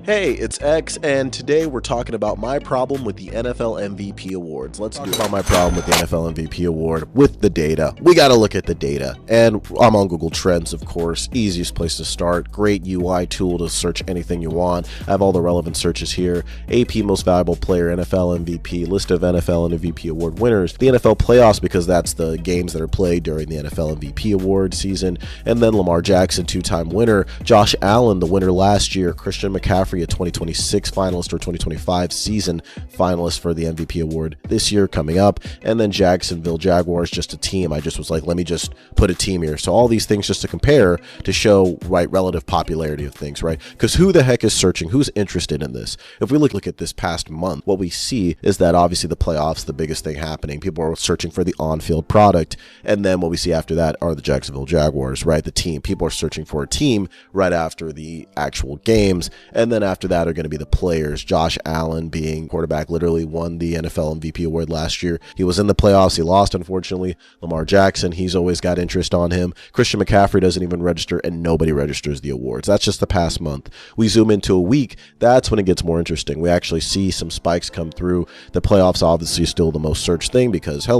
Hey, it's X, and today we're talking about my problem with the NFL MVP awards. Let's talk about my problem with the NFL MVP award with the data. We got to look at the data, and I'm on Google Trends, of course. Easiest place to start. Great UI tool to search anything you want. I have all the relevant searches here. AP Most Valuable Player, NFL MVP, list of NFL and MVP award winners, the NFL playoffs because that's the games that are played during the NFL MVP award season, and then Lamar Jackson, two-time winner, Josh Allen, the winner last year, Christian McCaffrey, a 2026 finalist or 2025 season finalist for the MVP award this year coming up, and then Jacksonville Jaguars, just a team. I just was like, let me just put a team here. So all these things just to compare to show relative popularity of things, right? Because who the heck is searching? Who's interested in this? If we look at this past month, what we see is that obviously the playoffs, the biggest thing happening. People are searching for the on-field product, and then what we see after that are the Jacksonville Jaguars, right? The team. People are searching for a team right after the actual games, and then after that are going to be the players. Josh Allen, being quarterback, literally won the NFL MVP award last year. He was in the playoffs. He lost, unfortunately. Lamar Jackson, he's always got interest on him. Christian McCaffrey doesn't even register, and nobody registers the awards. That's just the past month. We zoom into a week. That's when it gets more interesting. We actually see some spikes come through. The playoffs obviously still the most searched thing because, the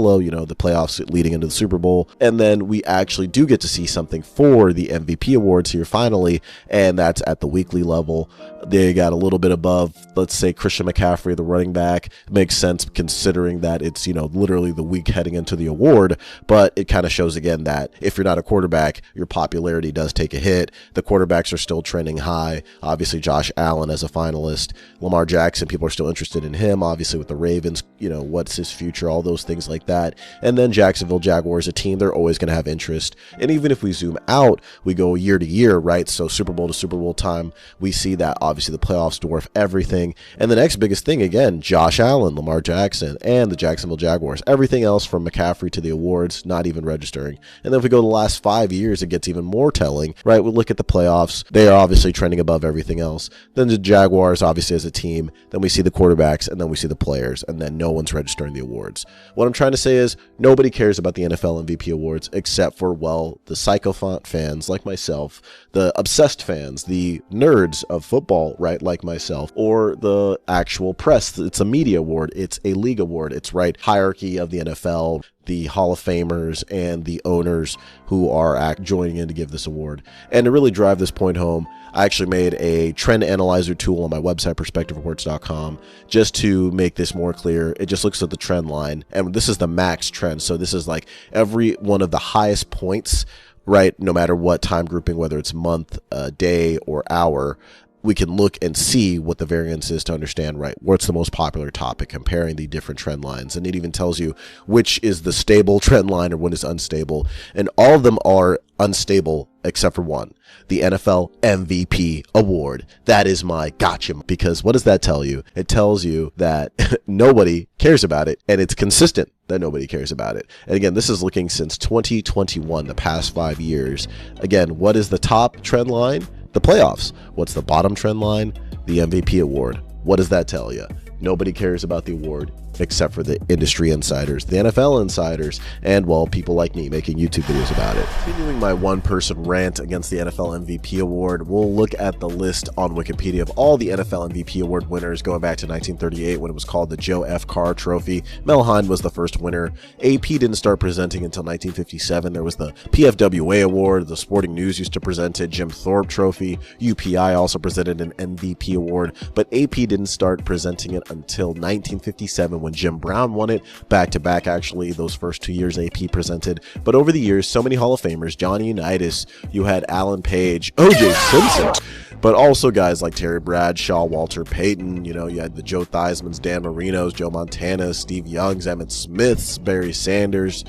playoffs leading into the Super Bowl. And then we actually do get to see something for the MVP awards here finally, and that's at the weekly level. They got a little bit above, let's say, Christian McCaffrey, the running back. It makes sense considering that it's, literally the week heading into the award, but it kind of shows again that if you're not a quarterback, your popularity does take a hit. The quarterbacks are still trending high. Obviously, Josh Allen as a finalist. Lamar Jackson, people are still interested in him, obviously with the Ravens, what's his future, all those things like that. And then Jacksonville Jaguars, a team, they're always going to have interest. And even if we zoom out, we go year to year, right? So Super Bowl to Super Bowl time, we see that obviously the playoffs dwarf everything. And the next biggest thing, again, Josh Allen, Lamar Jackson, and the Jacksonville Jaguars. Everything else from McCaffrey to the awards, not even registering. And then if we go the last 5 years, it gets even more telling, right? We look at the playoffs. They are obviously trending above everything else. Then the Jaguars, obviously, as a team. Then we see the quarterbacks, and then we see the players, and then no one's registering the awards. What I'm trying to say is nobody cares about the NFL MVP awards except for, the psychophant fans like myself, the obsessed fans, the nerds of football, right, like myself, or the actual press. It's a media award. It's a league award. It's hierarchy of the NFL, the Hall of Famers, and the owners who are joining in to give this award. And to really drive this point home, I actually made a trend analyzer tool on my website, perspectivereports.com, just to make this more clear. It just looks at the trend line, and this is the max trend. So this is every one of the highest points, right, no matter what time grouping, whether it's month, day, or hour. We can look and see what the variance is to understand, what's the most popular topic, comparing the different trend lines. And it even tells you which is the stable trend line or when it's unstable. And all of them are unstable except for one, the NFL MVP award. That is my gotcha, because what does that tell you? It tells you that nobody cares about it, and it's consistent that nobody cares about it. And again, this is looking since 2021, the past 5 years. Again, what is the top trend line? The playoffs. What's the bottom trend line? The MVP award. What does that tell you? Nobody cares about the award except for the industry insiders, the NFL insiders, and, people like me making YouTube videos about it. Continuing my one-person rant against the NFL MVP award, we'll look at the list on Wikipedia of all the NFL MVP award winners going back to 1938 when it was called the Joe F. Carr Trophy. Mel Hein was the first winner. AP didn't start presenting until 1957. There was the PFWA award. The Sporting News used to present it. Jim Thorpe Trophy. UPI also presented an MVP award, but AP didn't start presenting it until 1957 when Jim Brown won it, back-to-back, actually, those first 2 years AP presented. But over the years, so many Hall of Famers, Johnny Unitas, you had Alan Page, O.J. Simpson, but also guys like Terry Bradshaw, Walter Payton, you had the Joe Theismanns, Dan Marinos, Joe Montana, Steve Youngs, Emmitt Smiths, Barry Sanders,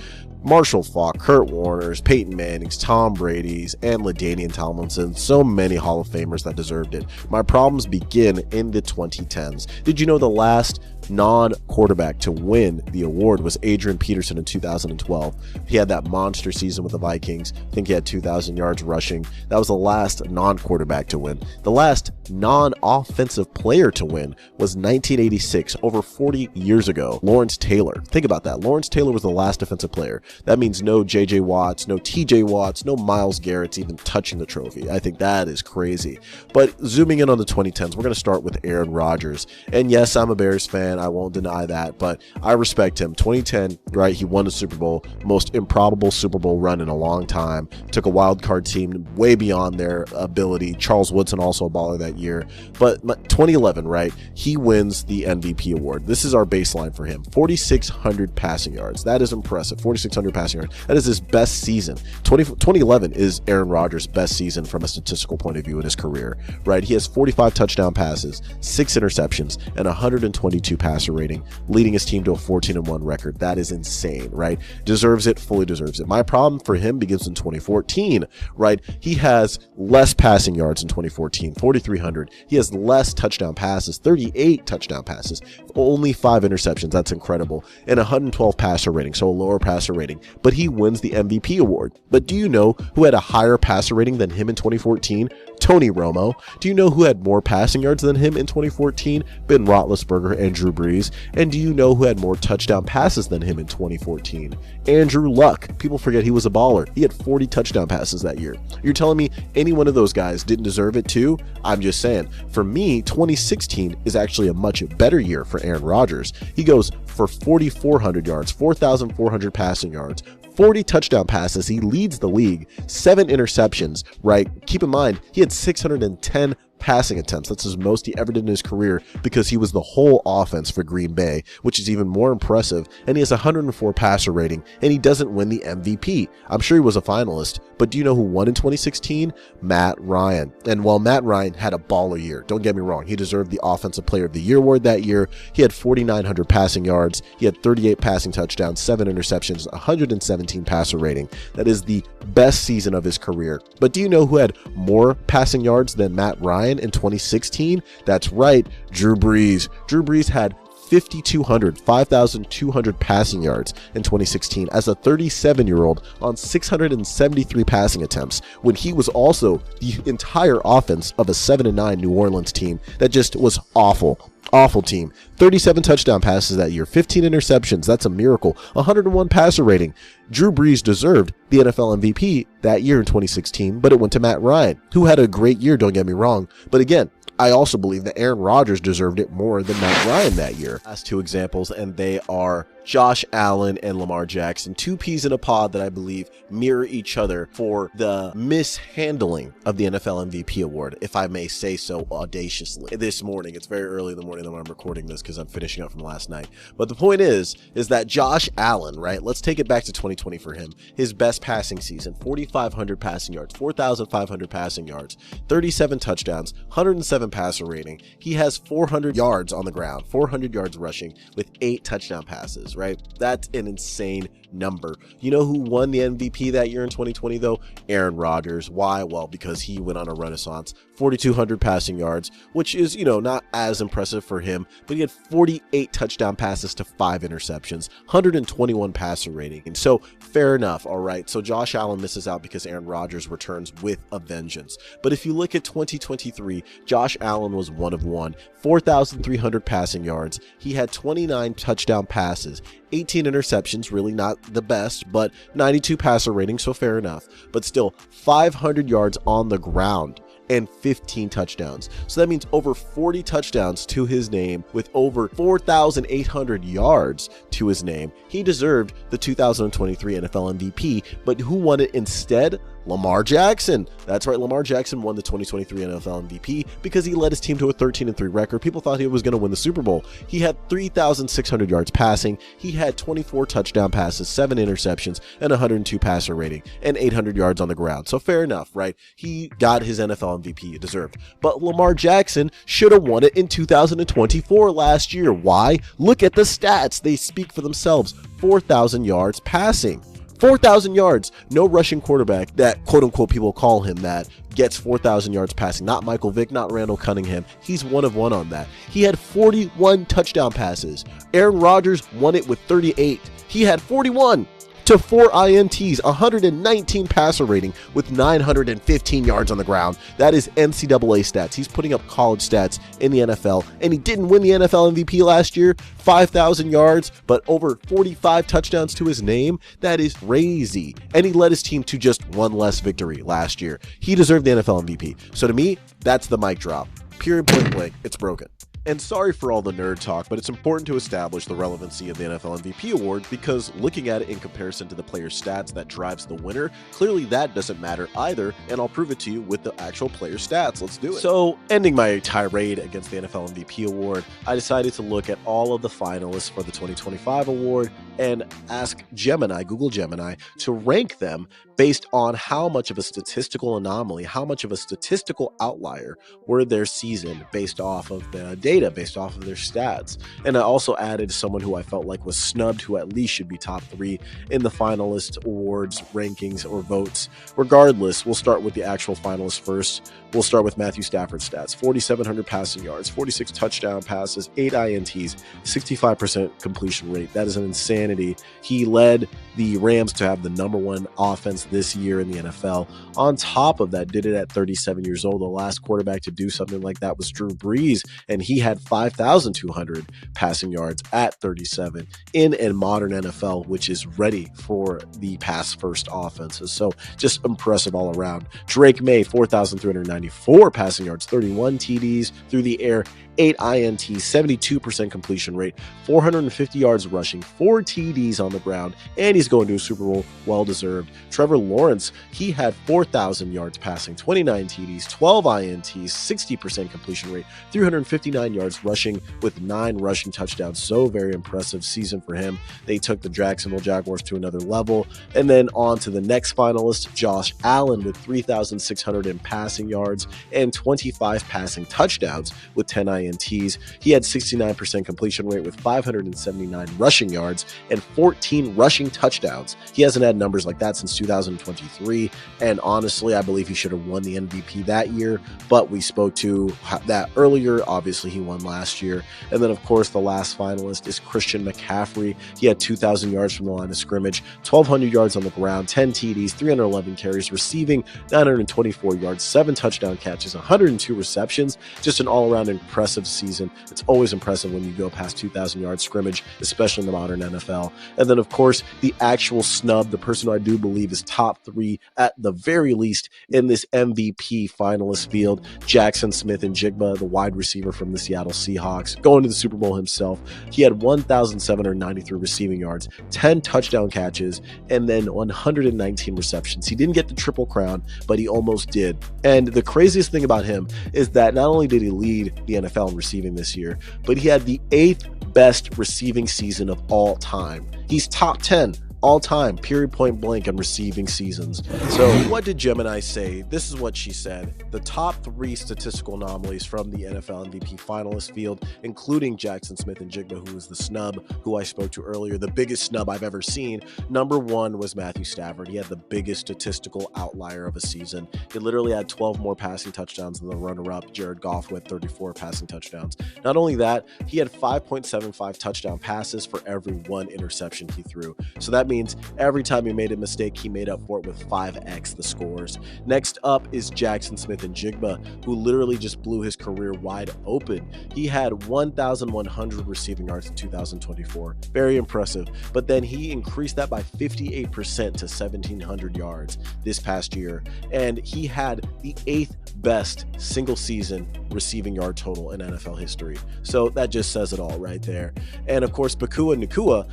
Marshall Faulk, Kurt Warner's, Peyton Manning's, Tom Brady's, and LaDainian Tomlinson. So many Hall of Famers that deserved it. My problems begin in the 2010s. Did you know the last non-quarterback to win the award was Adrian Peterson in 2012. He had that monster season with the Vikings. I think he had 2,000 yards rushing. That was the last non-quarterback to win. The last non-offensive player to win was 1986, over 40 years ago. Lawrence Taylor. Think about that. Lawrence Taylor was the last defensive player. That means no J.J. Watts, no T.J. Watts, no Myles Garrett's even touching the trophy. I think that is crazy. But zooming in on the 2010s, we're going to start with Aaron Rodgers. And yes, I'm a Bears fan. I won't deny that, but I respect him. 2010, right? He won the Super Bowl, most improbable Super Bowl run in a long time. Took a wild card team way beyond their ability. Charles Woodson also a baller that year. But 2011, right? He wins the MVP award. This is our baseline for him. 4,600 passing yards. That is impressive. 4,600 passing yards. That is his best season. 2011 is Aaron Rodgers' best season from a statistical point of view in his career, right? He has 45 touchdown passes, 6 interceptions, and 122 passer rating, leading his team to a 14-1 record. That is insane, right? Deserves it, fully deserves it. My problem for him begins in 2014, right? He has less passing yards in 2014, 4,300. He has less touchdown passes, 38 touchdown passes, only 5 interceptions. That's incredible. And 112 passer rating, so a lower passer rating. But he wins the MVP award. But do you know who had a higher passer rating than him in 2014? Tony Romo. Do you know who had more passing yards than him in 2014? Ben Roethlisberger and Drew Brees. And do you know who had more touchdown passes than him in 2014? Andrew Luck. People forget he was a baller. He had 40 touchdown passes that year. You're telling me any one of those guys didn't deserve it too? I'm just saying. For me, 2016 is actually a much better year for Aaron Rodgers. He goes for 4,400 yards, 4,400 passing yards, 40 touchdown passes. He leads the league, 7 interceptions, right? Keep in mind, he had 610 passing attempts. That's his most he ever did in his career because he was the whole offense for Green Bay, which is even more impressive. And he has 104 passer rating, and he doesn't win the MVP. I'm sure he was a finalist, but do you know who won in 2016? Matt Ryan. And while Matt Ryan had a baller year, don't get me wrong, he deserved the Offensive Player of the Year award that year. He had 4,900 passing yards. He had 38 passing touchdowns, 7 interceptions, 117 passer rating. That is the best season of his career. But do you know who had more passing yards than Matt Ryan in 2016? That's right, Drew Brees. Drew Brees had 5,200 passing yards in 2016 as a 37-year-old on 673 passing attempts, when he was also the entire offense of a 7-9 New Orleans team that just was awful team. 37 touchdown passes that year, 15 interceptions. That's a miracle. 101 passer rating. Drew Brees deserved the NFL MVP that year in 2016, but it went to Matt Ryan, who had a great year, don't get me wrong. But again, I also believe that Aaron Rodgers deserved it more than Matt Ryan that year. Last 2 examples, and they are Josh Allen and Lamar Jackson, 2 peas in a pod that I believe mirror each other for the mishandling of the NFL MVP award, if I may say so audaciously. This morning, it's very early in the morning when I'm recording this because I'm finishing up from last night. But the point is that Josh Allen, right? Let's take it back to 2020 for him. His best passing season, 4,500 passing yards, 4,500 passing yards, 37 touchdowns, 107 passer rating. He has 400 yards on the ground, 400 yards rushing with 8 touchdown passes, right? That's an insane number. You know who won the MVP that year in 2020 though? Aaron Rodgers. Why? Well, because he went on a renaissance. 4,200 passing yards, which is, you know, not as impressive for him, but he had 48 touchdown passes to 5 interceptions, 121 passer rating. And so fair enough. All right. So Josh Allen misses out because Aaron Rodgers returns with a vengeance. But if you look at 2023, Josh Allen was 1 of 1, 4,300 passing yards. He had 29 touchdown passes, 18 interceptions, really not the best, but 92 passer rating, so fair enough. But still, 500 yards on the ground and 15 touchdowns. So that means over 40 touchdowns to his name with over 4,800 yards to his name. He deserved the 2023 NFL MVP, but who won it instead? Lamar Jackson. That's right, Lamar Jackson won the 2023 NFL MVP because he led his team to a 13-3 record. People thought he was going to win the Super Bowl. He had 3,600 yards passing. He had 24 touchdown passes, 7 interceptions, and 102 passer rating, and 800 yards on the ground. So fair enough, right? He got his NFL MVP, deserved. But Lamar Jackson should have won it in 2024 last year. Why? Look at the stats. They speak for themselves. 4,000 yards passing. 4,000 yards. No rushing quarterback that quote unquote people call him that gets 4,000 yards passing. Not Michael Vick, not Randall Cunningham. He's one of one on that. He had 41 touchdown passes. Aaron Rodgers won it with 38. He had 41 to 4 INTs, 119 passer rating with 915 yards on the ground. That is NCAA stats. He's putting up college stats in the NFL, and he didn't win the NFL MVP last year. 5,000 yards, but over 45 touchdowns to his name. That is crazy. And he led his team to just one less victory last year. He deserved the NFL MVP. So to me, that's the mic drop. Period, point blank. It's broken. And sorry for all the nerd talk, but it's important to establish the relevancy of the NFL MVP award because looking at it in comparison to the player's stats that drives the winner, clearly that doesn't matter either, and I'll prove it to you with the actual player's stats. Let's do it. So, ending my tirade against the NFL MVP award, I decided to look at all of the finalists for the 2025 award and ask Gemini, Google Gemini, to rank them based on how much of a statistical anomaly, how much of a statistical outlier were their season based off of the data, based off of their stats. And I also added someone who I felt like was snubbed, who at least should be top 3 in the finalist awards, rankings, or votes. Regardless, we'll start with the actual finalists first. We'll start with Matthew Stafford's stats: 4,700 passing yards, 46 touchdown passes, 8 INTs, 65% completion rate. That is an insanity. He led the Rams to have the #1 offense this year in the NFL. On top of that, did it at 37 years old. The last quarterback to do something like that was Drew Brees, and he had 5,200 passing yards at 37 in a modern NFL, which is ready for the pass-first offenses. So just impressive all around. Drake Maye, 4,394 passing yards, 31 TDs through the air, 8 INTs, 72% completion rate, 450 yards rushing, 4 TDs on the ground, and he's going to a Super Bowl, well-deserved. Trevor Lawrence, he had 4,000 yards passing, 29 TDs, 12 INTs, 60% completion rate, 359 yards rushing with 9 rushing touchdowns. So very impressive season for him. They took the Jacksonville Jaguars to another level. And then on to the next finalist, Josh Allen, with 3,600 in passing yards and 25 passing touchdowns with 10 INTs. He had 69% completion rate with 579 rushing yards and 14 rushing touchdowns. He hasn't had numbers like that since 2023, and honestly, I believe he should have won the MVP that year, but we spoke to that earlier. Obviously, he won last year. And then, of course, the last finalist is Christian McCaffrey. He had 2,000 yards from the line of scrimmage, 1,200 yards on the ground, 10 TDs, 311 carries, receiving 924 yards, 7 touchdown catches, 102 receptions. Just an all-around impressive season. It's always impressive when you go past 2,000 yards scrimmage, especially in the modern NFL. And then, of course, the actual snub, the person who I do believe is top 3 at the very least in this MVP finalist field, Jackson Smith-Njigba, the wide receiver from the Seattle Seahawks, going to the Super Bowl himself. He had 1,793 receiving yards, 10 touchdown catches, and then 119 receptions. He didn't get the Triple Crown, but he almost did. And the craziest thing about him is that not only did he lead the NFL in receiving this year, but he had the 8th best receiving season of all time. He's top 10 all time, period, point blank, in receiving seasons. So what did Gemini say? This is what she said. The top 3 statistical anomalies from the NFL MVP finalist field, including Jackson Smith-Njigba, who was the snub, who I spoke to earlier, the biggest snub I've ever seen. Number 1 was Matthew Stafford. He had the biggest statistical outlier of a season. He literally had 12 more passing touchdowns than the runner-up, Jared Goff, with 34 passing touchdowns. Not only that, he had 5.75 touchdown passes for every 1 interception he threw. So that means every time he made a mistake, he made up for it with 5x the scores. Next up is Jackson Smith-Njigba, who literally just blew his career wide open. He had 1,100 receiving yards in 2024. Very impressive. But then he increased that by 58% to 1,700 yards this past year. And he had the 8th best single season receiving yard total in NFL history. So that just says it all right there. And of course, Puka Nacua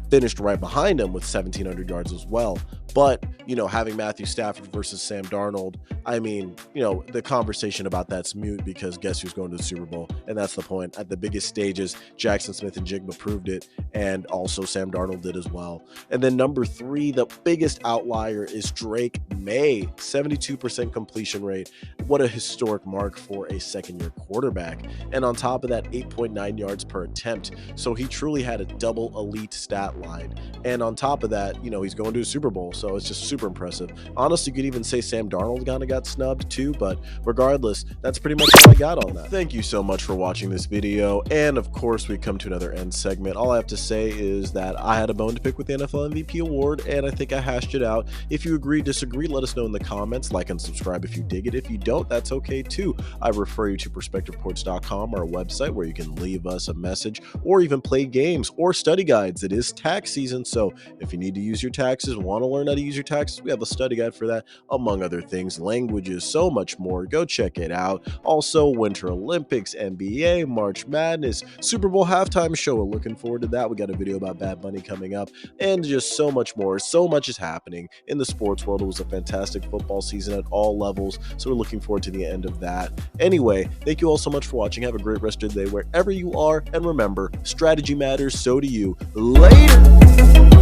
finished right behind him with 1,700 yards as well. But, you know, having Matthew Stafford versus Sam Darnold, I mean, you know, the conversation about that's mute because guess who's going to the Super Bowl? And that's the point. At the biggest stages, Jackson Smith-Njigba proved it, and also Sam Darnold did as well. And then number 3, the biggest outlier is Drake Maye, 72% completion rate. What a historic mark for a second-year quarterback. And on top of that, 8.9 yards per attempt. So he truly had a double elite stat line. And on top of that, you know, he's going to a Super Bowl, so it's just super impressive. Honestly, you could even say Sam Darnold kind of got snubbed too, but regardless, that's pretty much all I got on that. Thank you so much for watching this video, and of course, we come to another end segment. All I have to say is that I had a bone to pick with the NFL MVP award, and I think I hashed it out. If you agree, disagree, let us know in the comments. Like and subscribe if you dig it. If you don't, that's okay too. I refer you to perspectiveports.com, our website, where you can leave us a message or even play games or study guides. It is tax season, so if you need to use your taxes, want to learn how to use your taxes, we have a study guide for that, among other things, languages, so much more. Go check it out. Also, Winter Olympics, NBA, March Madness, Super Bowl halftime show. We're looking forward to that. We got a video about Bad Bunny coming up, and just so much more. So much is happening in the sports world. It was a fantastic football season at all levels, so we're looking forward to the end of that. Anyway, thank you all so much for watching. Have a great rest of the day wherever you are, and remember, strategy matters, so do you. Later!